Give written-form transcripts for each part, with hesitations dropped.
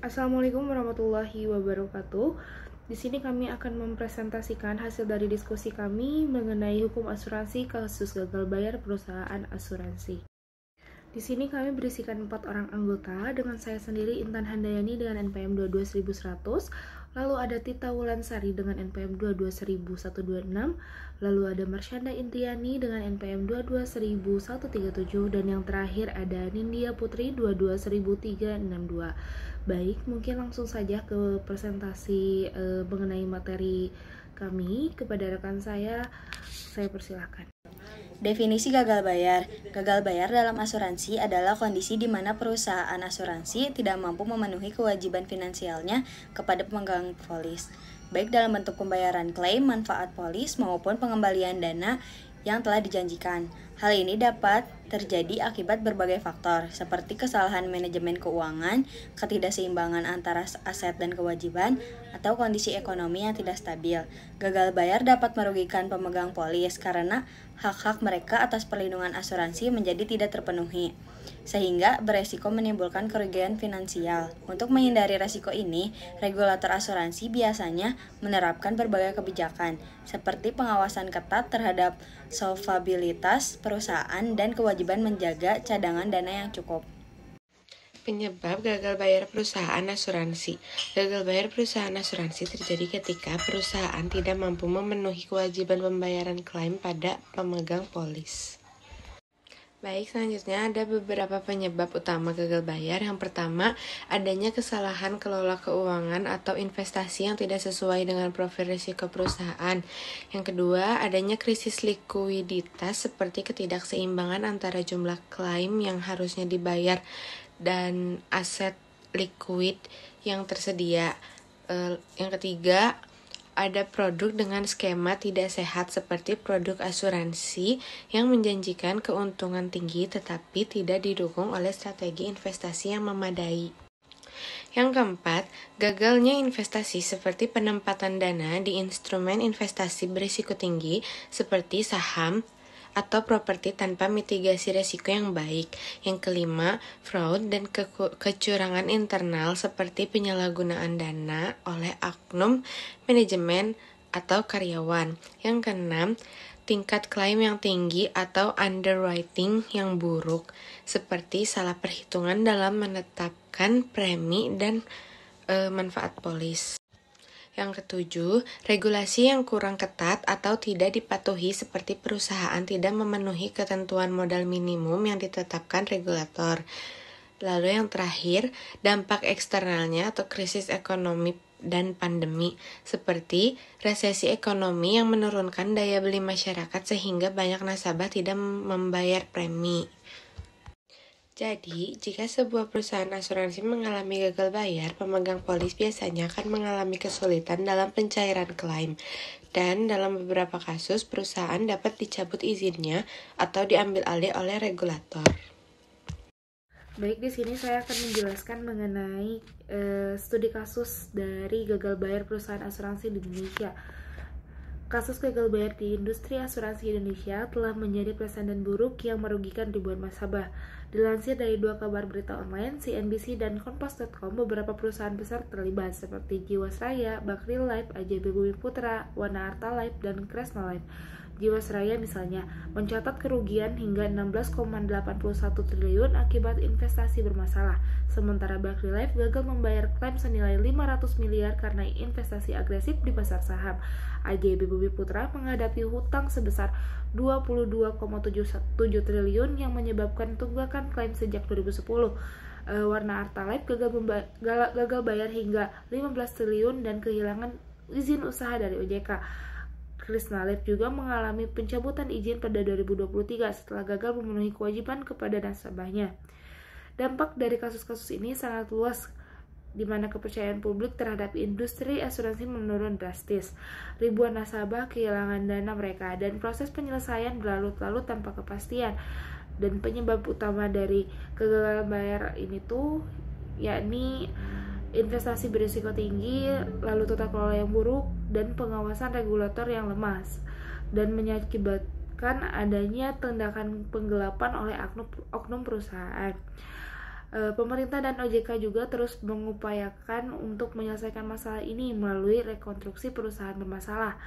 Assalamualaikum warahmatullahi wabarakatuh. Di sini kami akan mempresentasikan hasil dari diskusi kami mengenai hukum asuransi kasus gagal bayar perusahaan asuransi. Di sini kami berisikan 4 orang anggota dengan saya sendiri Intan Handayani dengan NPM 22100, lalu ada Tita Wulansari dengan NPM 22126, lalu ada Marsyanda Intiani dengan NPM 22137, dan yang terakhir ada Nindya Putri 22362. Baik, mungkin langsung saja ke presentasi mengenai materi kami. Kepada rekan saya persilahkan. Definisi gagal bayar. Gagal bayar dalam asuransi adalah kondisi di mana perusahaan asuransi tidak mampu memenuhi kewajiban finansialnya kepada pemegang polis, baik dalam bentuk pembayaran klaim, manfaat polis, maupun pengembalian dana yang telah dijanjikan. Hal ini dapat terjadi akibat berbagai faktor, seperti kesalahan manajemen keuangan, ketidakseimbangan antara aset dan kewajiban, atau kondisi ekonomi yang tidak stabil. Gagal bayar dapat merugikan pemegang polis karena hak-hak mereka atas perlindungan asuransi menjadi tidak terpenuhi, sehingga beresiko menimbulkan kerugian finansial. Untuk menghindari resiko ini, regulator asuransi biasanya menerapkan berbagai kebijakan, seperti pengawasan ketat terhadap solvabilitas perusahaan dan kewajiban menjaga cadangan dana yang cukup. Penyebab gagal bayar perusahaan asuransi. Gagal bayar perusahaan asuransi terjadi ketika perusahaan tidak mampu memenuhi kewajiban pembayaran klaim pada pemegang polis. Baik, selanjutnya ada beberapa penyebab utama gagal bayar. Yang pertama, adanya kesalahan kelola keuangan atau investasi yang tidak sesuai dengan profil risiko perusahaan. Yang kedua, adanya krisis likuiditas seperti ketidakseimbangan antara jumlah klaim yang harusnya dibayar dan aset likuid yang tersedia. Yang ketiga, ada produk dengan skema tidak sehat seperti produk asuransi yang menjanjikan keuntungan tinggi tetapi tidak didukung oleh strategi investasi yang memadai. Yang keempat, gagalnya investasi seperti penempatan dana di instrumen investasi berisiko tinggi seperti saham atau properti tanpa mitigasi risiko yang baik. Yang kelima, fraud dan kecurangan internal seperti penyalahgunaan dana oleh oknum manajemen atau karyawan. Yang keenam, tingkat klaim yang tinggi atau underwriting yang buruk, seperti salah perhitungan dalam menetapkan premi dan manfaat polis. Yang ketujuh, regulasi yang kurang ketat atau tidak dipatuhi seperti perusahaan tidak memenuhi ketentuan modal minimum yang ditetapkan regulator. Lalu yang terakhir, dampak eksternalnya atau krisis ekonomi dan pandemi, seperti resesi ekonomi yang menurunkan daya beli masyarakat sehingga banyak nasabah tidak membayar premi. Jadi, jika sebuah perusahaan asuransi mengalami gagal bayar, pemegang polis biasanya akan mengalami kesulitan dalam pencairan klaim. Dan dalam beberapa kasus, perusahaan dapat dicabut izinnya atau diambil alih oleh regulator. Baik, di sini saya akan menjelaskan mengenai studi kasus dari gagal bayar perusahaan asuransi di Indonesia. Kasus gagal bayar di industri asuransi Indonesia telah menjadi presiden buruk yang merugikan ribuan nasabah. Dilansir dari 2 kabar berita online, CNBC dan Kompas.com, beberapa perusahaan besar terlibat seperti Jiwasraya, Bakri Life, AJB Bumi Putra, Wana Arta Life, dan Kresna Life. Jiwasraya misalnya mencatat kerugian hingga 16,81 triliun akibat investasi bermasalah, sementara Bakri Life gagal membayar klaim senilai 500 miliar karena investasi agresif di pasar saham. AJB Bumi Putra menghadapi hutang sebesar 22,77 triliun yang menyebabkan tunggakan klaim sejak 2010. Warna Arta Life gagal bayar hingga 15 triliun dan kehilangan izin usaha dari OJK. Kresna Life juga mengalami pencabutan izin pada 2023 setelah gagal memenuhi kewajiban kepada nasabahnya. Dampak dari kasus-kasus ini sangat luas, di mana kepercayaan publik terhadap industri asuransi menurun drastis. Ribuan nasabah kehilangan dana mereka dan proses penyelesaian berlarut-larut tanpa kepastian. Dan penyebab utama dari kegagalan bayar ini tuh yakni investasi berisiko tinggi, lalu tata kelola yang buruk, dan pengawasan regulator yang lemah, dan mengakibatkan adanya tindakan penggelapan oleh oknum perusahaan. Pemerintah dan OJK juga terus mengupayakan untuk menyelesaikan masalah ini melalui rekonstruksi perusahaan bermasalah,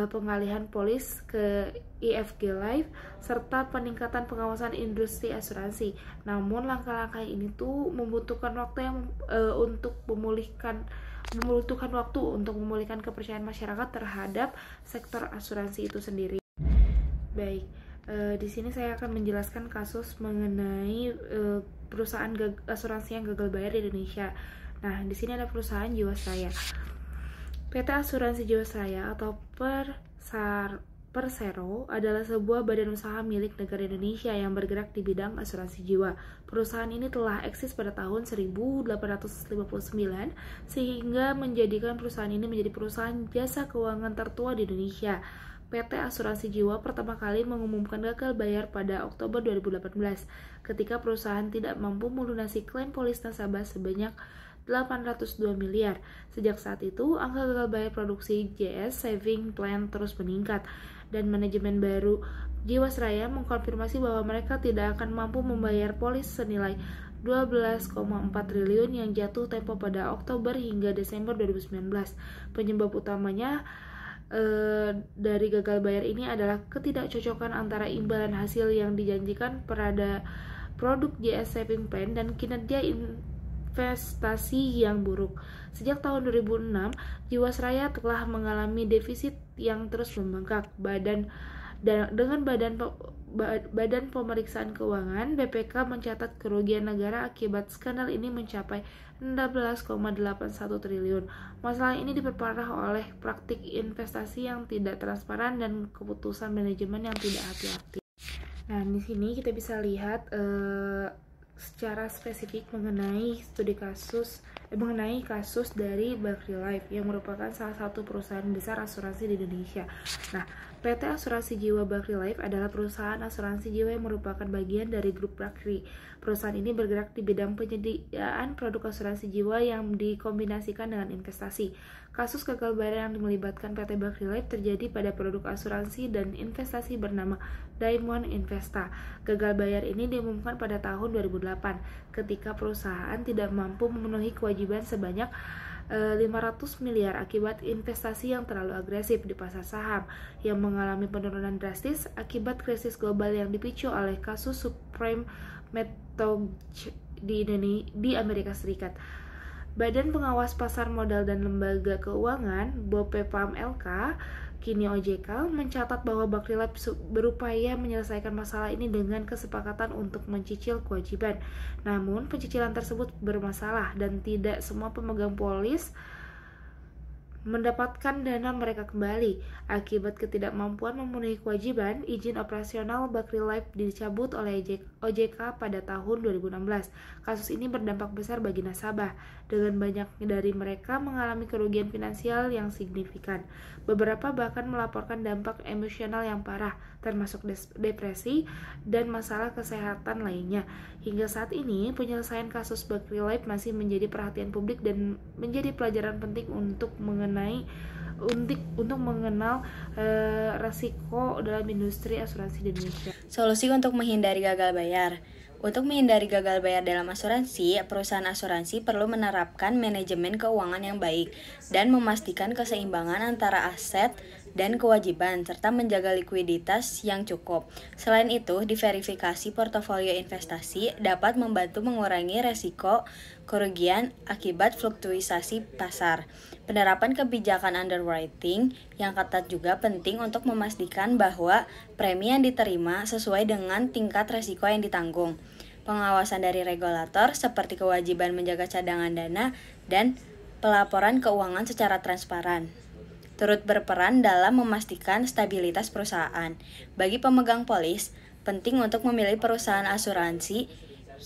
pengalihan polis ke IFG Life, serta peningkatan pengawasan industri asuransi. Namun langkah-langkah ini tuh membutuhkan waktu untuk memulihkan kepercayaan masyarakat terhadap sektor asuransi itu sendiri. Baik, di sini saya akan menjelaskan kasus mengenai perusahaan asuransi yang gagal bayar di Indonesia. Nah, di sini ada perusahaan Jiwasraya. PT Asuransi Jiwasraya atau Persero adalah sebuah badan usaha milik negara Indonesia yang bergerak di bidang asuransi jiwa. Perusahaan ini telah eksis pada tahun 1859 sehingga menjadikan perusahaan ini menjadi perusahaan jasa keuangan tertua di Indonesia. PT Asuransi Jiwa pertama kali mengumumkan gagal bayar pada Oktober 2018 ketika perusahaan tidak mampu melunasi klaim polis nasabah sebanyak 802 miliar. Sejak saat itu, angka gagal bayar produksi JS Saving Plan terus meningkat dan manajemen baru Jiwasraya mengkonfirmasi bahwa mereka tidak akan mampu membayar polis senilai 12,4 triliun yang jatuh tempo pada Oktober hingga Desember 2019. Penyebab utamanya dari gagal bayar ini adalah ketidakcocokan antara imbalan hasil yang dijanjikan pada produk JS Saving Plan dan kinerja investasi yang buruk. Sejak tahun 2006, Jiwasraya telah mengalami defisit yang terus membengkak. Dengan Badan Pemeriksaan Keuangan BPK mencatat kerugian negara akibat skandal ini mencapai 16,81 triliun. Masalah ini diperparah oleh praktik investasi yang tidak transparan dan keputusan manajemen yang tidak hati-hati. Nah, di sini kita bisa lihat secara spesifik mengenai kasus dari Bakri Life yang merupakan salah satu perusahaan besar asuransi di Indonesia. Nah, PT Asuransi Jiwa Bakri Life adalah perusahaan asuransi jiwa yang merupakan bagian dari grup Bakri. Perusahaan ini bergerak di bidang penyediaan produk asuransi jiwa yang dikombinasikan dengan investasi. Kasus gagal bayar yang melibatkan PT Bakri Life terjadi pada produk asuransi dan investasi bernama Diamond Investa. Gagal bayar ini diumumkan pada tahun 2008 ketika perusahaan tidak mampu memenuhi kewajiban sebanyak 500 miliar akibat investasi yang terlalu agresif di pasar saham yang mengalami penurunan drastis akibat krisis global yang dipicu oleh kasus subprime mortgage di Amerika Serikat. Badan Pengawas Pasar Modal dan Lembaga Keuangan BOPEPAM LK kini OJK mencatat bahwa Bakri Life berupaya menyelesaikan masalah ini dengan kesepakatan untuk mencicil kewajiban. Namun, pencicilan tersebut bermasalah dan tidak semua pemegang polis mendapatkan dana mereka kembali. Akibat ketidakmampuan memenuhi kewajiban, izin operasional Bakri Life dicabut oleh OJK pada tahun 2016. Kasus ini berdampak besar bagi nasabah, dengan banyak dari mereka mengalami kerugian finansial yang signifikan. Beberapa bahkan melaporkan dampak emosional yang parah, termasuk depresi dan masalah kesehatan lainnya. Hingga saat ini, penyelesaian kasus Bakri Life masih menjadi perhatian publik dan menjadi pelajaran penting untuk mengenal resiko dalam industri asuransi di Indonesia. Solusi untuk menghindari gagal bayar. Untuk menghindari gagal bayar dalam asuransi, perusahaan asuransi perlu menerapkan manajemen keuangan yang baik dan memastikan keseimbangan antara aset dan kewajiban serta menjaga likuiditas yang cukup. Selain itu, diverifikasi portofolio investasi dapat membantu mengurangi resiko kerugian akibat fluktuasi pasar. Penerapan kebijakan underwriting yang ketat juga penting untuk memastikan bahwa premi yang diterima sesuai dengan tingkat resiko yang ditanggung. Pengawasan dari regulator seperti kewajiban menjaga cadangan dana dan pelaporan keuangan secara transparan turut berperan dalam memastikan stabilitas perusahaan. Bagi pemegang polis, penting untuk memilih perusahaan asuransi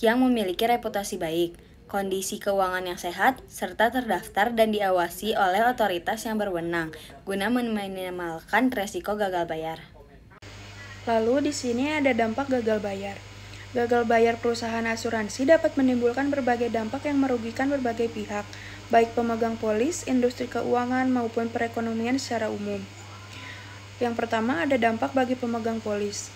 yang memiliki reputasi baik, kondisi keuangan yang sehat, serta terdaftar dan diawasi oleh otoritas yang berwenang guna meminimalkan resiko gagal bayar. Lalu di sini ada dampak gagal bayar. Gagal bayar perusahaan asuransi dapat menimbulkan berbagai dampak yang merugikan berbagai pihak, baik pemegang polis, industri keuangan, maupun perekonomian secara umum. Yang pertama ada dampak bagi pemegang polis.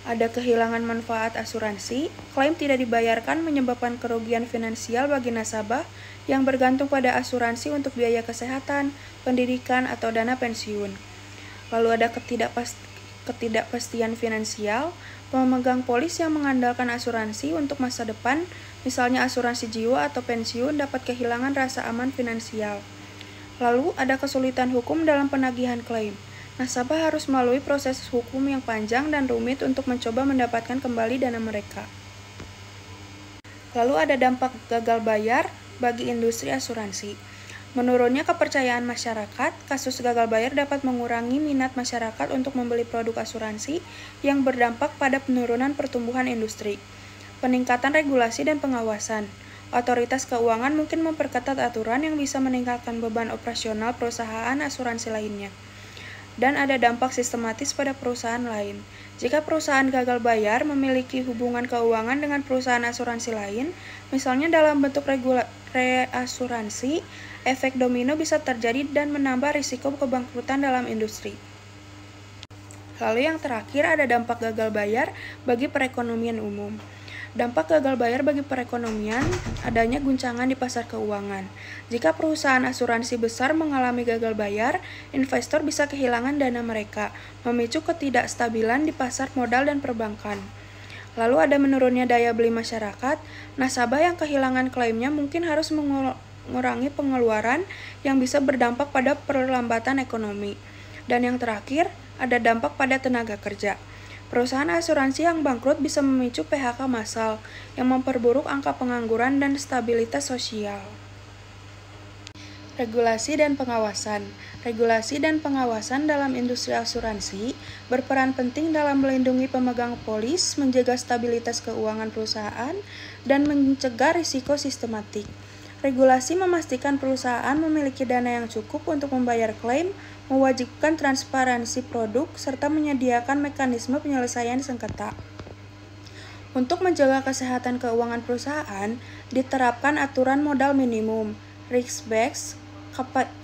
Ada kehilangan manfaat asuransi, klaim tidak dibayarkan menyebabkan kerugian finansial bagi nasabah yang bergantung pada asuransi untuk biaya kesehatan, pendidikan, atau dana pensiun. Lalu ada ketidakpastian finansial, pemegang polis yang mengandalkan asuransi untuk masa depan, misalnya asuransi jiwa atau pensiun, dapat kehilangan rasa aman finansial. Lalu ada kesulitan hukum dalam penagihan klaim. Nasabah harus melalui proses hukum yang panjang dan rumit untuk mencoba mendapatkan kembali dana mereka. Lalu ada dampak gagal bayar bagi industri asuransi. Menurunnya kepercayaan masyarakat, kasus gagal bayar dapat mengurangi minat masyarakat untuk membeli produk asuransi yang berdampak pada penurunan pertumbuhan industri. Peningkatan regulasi dan pengawasan. Otoritas keuangan mungkin memperketat aturan yang bisa meningkatkan beban operasional perusahaan asuransi lainnya. Dan ada dampak sistematis pada perusahaan lain. Jika perusahaan gagal bayar memiliki hubungan keuangan dengan perusahaan asuransi lain, misalnya dalam bentuk reasuransi, efek domino bisa terjadi dan menambah risiko kebangkrutan dalam industri. Lalu yang terakhir ada dampak gagal bayar bagi perekonomian umum. Dampak gagal bayar bagi perekonomian adanya guncangan di pasar keuangan. Jika perusahaan asuransi besar mengalami gagal bayar, investor bisa kehilangan dana mereka, memicu ketidakstabilan di pasar modal dan perbankan. Lalu ada menurunnya daya beli masyarakat, nasabah yang kehilangan klaimnya mungkin harus mengurangi pengeluaran yang bisa berdampak pada perlambatan ekonomi. Dan yang terakhir, ada dampak pada tenaga kerja. Perusahaan asuransi yang bangkrut bisa memicu PHK massal yang memperburuk angka pengangguran dan stabilitas sosial. Regulasi dan pengawasan. Regulasi dan pengawasan dalam industri asuransi berperan penting dalam melindungi pemegang polis, menjaga stabilitas keuangan perusahaan, dan mencegah risiko sistematik. Regulasi memastikan perusahaan memiliki dana yang cukup untuk membayar klaim, mewajibkan transparansi produk, serta menyediakan mekanisme penyelesaian sengketa. Untuk menjaga kesehatan keuangan perusahaan, diterapkan aturan modal minimum, risk-based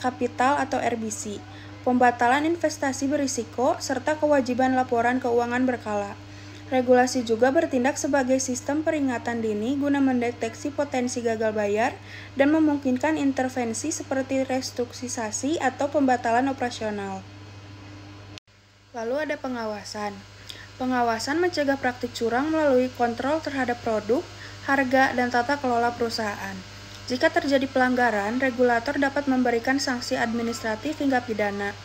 capital atau RBC, pembatalan investasi berisiko, serta kewajiban laporan keuangan berkala. Regulasi juga bertindak sebagai sistem peringatan dini guna mendeteksi potensi gagal bayar dan memungkinkan intervensi seperti restrukturisasi atau pembatalan operasional. Lalu ada pengawasan. Pengawasan mencegah praktik curang melalui kontrol terhadap produk, harga, dan tata kelola perusahaan. Jika terjadi pelanggaran, regulator dapat memberikan sanksi administratif hingga pidana.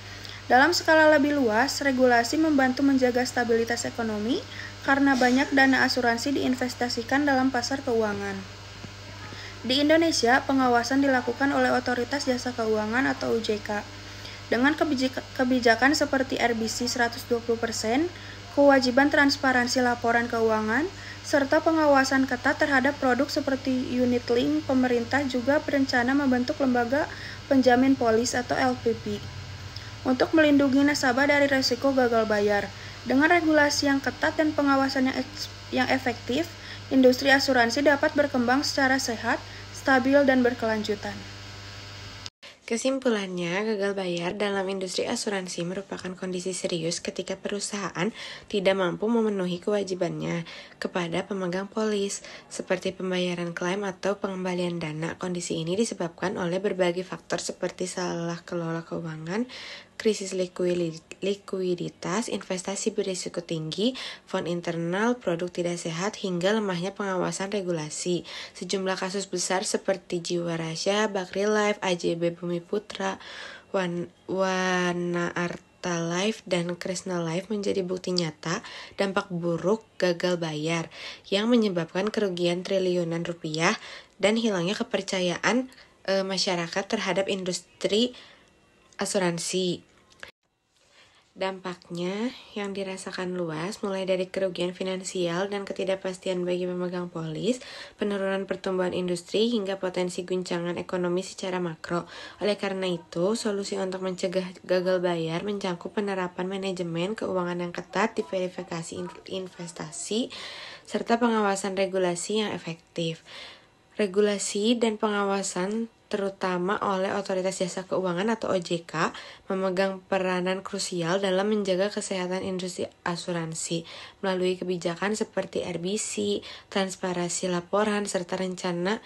Dalam skala lebih luas, regulasi membantu menjaga stabilitas ekonomi karena banyak dana asuransi diinvestasikan dalam pasar keuangan. Di Indonesia, pengawasan dilakukan oleh Otoritas Jasa Keuangan atau OJK. Dengan kebijakan seperti RBC 120%, kewajiban transparansi laporan keuangan, serta pengawasan ketat terhadap produk seperti unit link, pemerintah juga berencana membentuk lembaga penjamin polis atau LPP untuk melindungi nasabah dari risiko gagal bayar. Dengan regulasi yang ketat dan pengawasan yang efektif, industri asuransi dapat berkembang secara sehat, stabil, dan berkelanjutan. Kesimpulannya, gagal bayar dalam industri asuransi merupakan kondisi serius ketika perusahaan tidak mampu memenuhi kewajibannya kepada pemegang polis, seperti pembayaran klaim atau pengembalian dana. Kondisi ini disebabkan oleh berbagai faktor seperti salah kelola keuangan, krisis likuiditas, investasi berisiko tinggi, fond internal, produk tidak sehat, hingga lemahnya pengawasan regulasi. Sejumlah kasus besar seperti Jiwarasya, Bakri Life, AJB Bumi Putra, Wana Arta Life, dan Krishna Life menjadi bukti nyata dampak buruk gagal bayar yang menyebabkan kerugian triliunan rupiah dan hilangnya kepercayaan masyarakat terhadap industri asuransi. Dampaknya yang dirasakan luas mulai dari kerugian finansial dan ketidakpastian bagi pemegang polis, penurunan pertumbuhan industri, hingga potensi guncangan ekonomi secara makro. Oleh karena itu, solusi untuk mencegah gagal bayar mencakup penerapan manajemen keuangan yang ketat, diverifikasi investasi, serta pengawasan regulasi yang efektif. Regulasi dan pengawasan terutama oleh Otoritas Jasa Keuangan atau OJK, memegang peranan krusial dalam menjaga kesehatan industri asuransi melalui kebijakan seperti RBC, transparansi laporan, serta rencana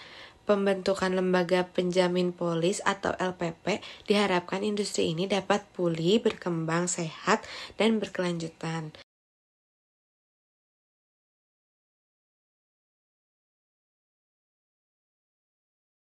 pembentukan lembaga penjamin polis atau LPP. Diharapkan industri ini dapat pulih, berkembang sehat, dan berkelanjutan.